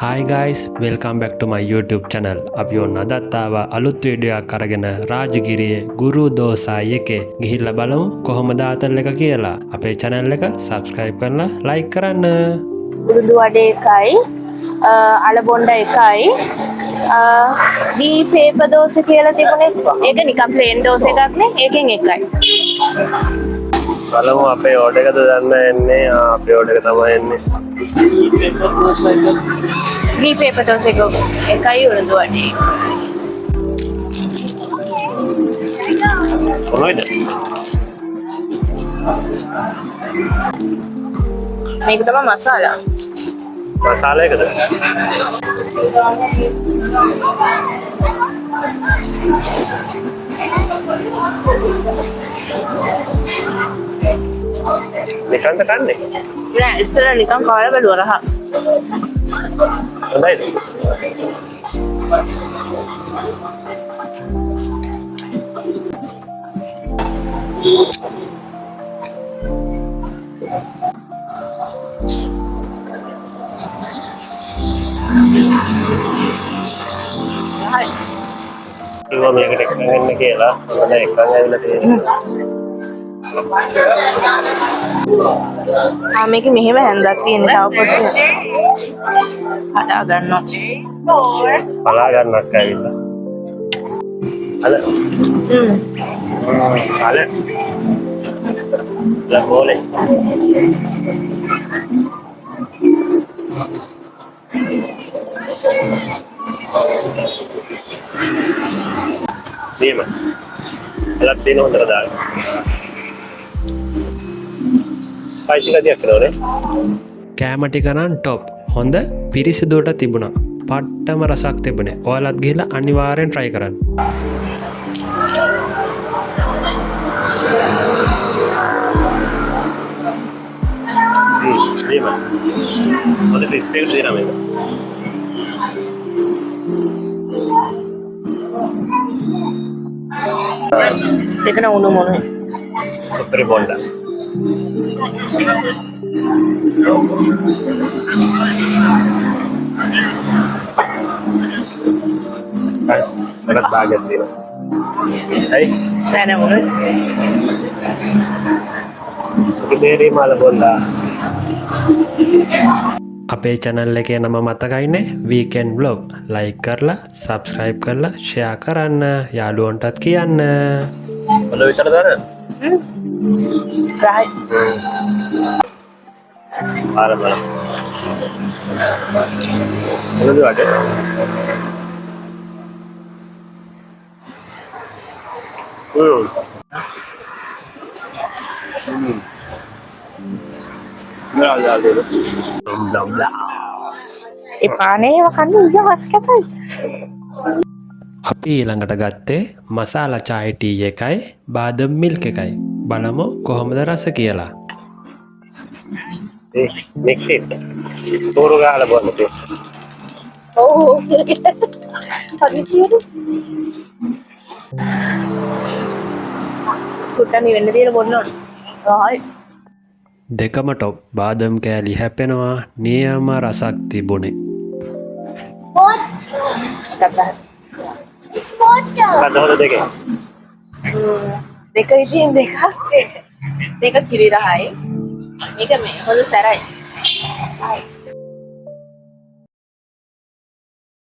Hi guys, welcome back to my YouTube channel. අපි ඔන්න අදත් ආවා අලුත් වීඩියෝ එකක් අරගෙන රාජගිරියේ ගුරු දෝසායි එකේ ගිහිල්ලා බලමු කොහොමද ආතල් එක කියලා. අපේ channel එක subscribe කරලා like කරන්න. උරුදු වඩේ එකයි අලබොණ්ඩ එකයි දී පේපර් දෝසෙ කියලා තිබුණේ. ඒක නිකන් ප්ලේන් දෝසෙ එකක් නේ. ඒකෙන් එකයි. බලමු අපේ ඕඩර් එකද දන්න එන්නේ. අපේ ඕඩර් එක තමයි එන්නේ. දී පේපර් දෝසෙ එකයි උරුදු වඩේ. කොහොමද? මේක තමයි මසාලා. මසාලා එකද? නිකන්ද කන්නේ? නෑ ඉස්සෙල්ලා නිකන් කාලා බැලුවා රහ. හොඳයිද? හරි. ඉතින් මේකට එකක් ගන්න කියලා මම දැන් එකක් ඇවිල්ලා තියෙනවා. මේක මෙහෙම හැන්දක් තියෙන තව පොඩ්ඩක් හදා ගන්නවා. බලා ගන්නක් ඇවිල්ලා. අල. අල. ලබෝලේ. Dima. Alat din hondra දාන්න. ස්පයිසි ගතියක් කරනවනේ. කෑම ටික නම් টොප්. හොඳ පිරිසිදුවට තිබුණා. පට්ටම රසක් තිබුණේ. ඔයාලත් ගිහලා අනිවාර්යෙන් try කරන්න. Dima. හොඳ ක්‍රිස්පි එකක් දෙනවා මේක. දෙකන උණු මොනේ සුපරි බොණ්ඩා සරත් බාගයක් තියෙනවා. හයි දැන මොනේ ඉතින් මාල බොණ්ඩා අපේ channel එකේ නම මතකයිනේ weekend vlog. like කරලා subscribe කරලා share කරන්න යාළුවන්ටත් කියන්න. හොඳ විතර දාන්න. right ආරම්භ. හොඳද වගේ? එපානේ වකන්නේ ඉයවස් කැතයි. අපි ඊළඟට ගත්තේ මසාලා chai tea එකයි බාදම් මිල්ක් එකයි. බලමු කොහොමද රස කියලා. mix it. තෝරු ගාලා බොන්න තේ. ඔව් හදිසියෙද කුට්ටනි වෙන්න තියෙන බොන්න ඕන. right දෙකම টොප්. බාදම් කෑලි හැපෙනවා. නියම රසක් තිබුණේ. කඩහොද දෙකේ. දෙක ඉතින් දෙක කිරි රහයි. මේක මේ හොඳ සැරයි.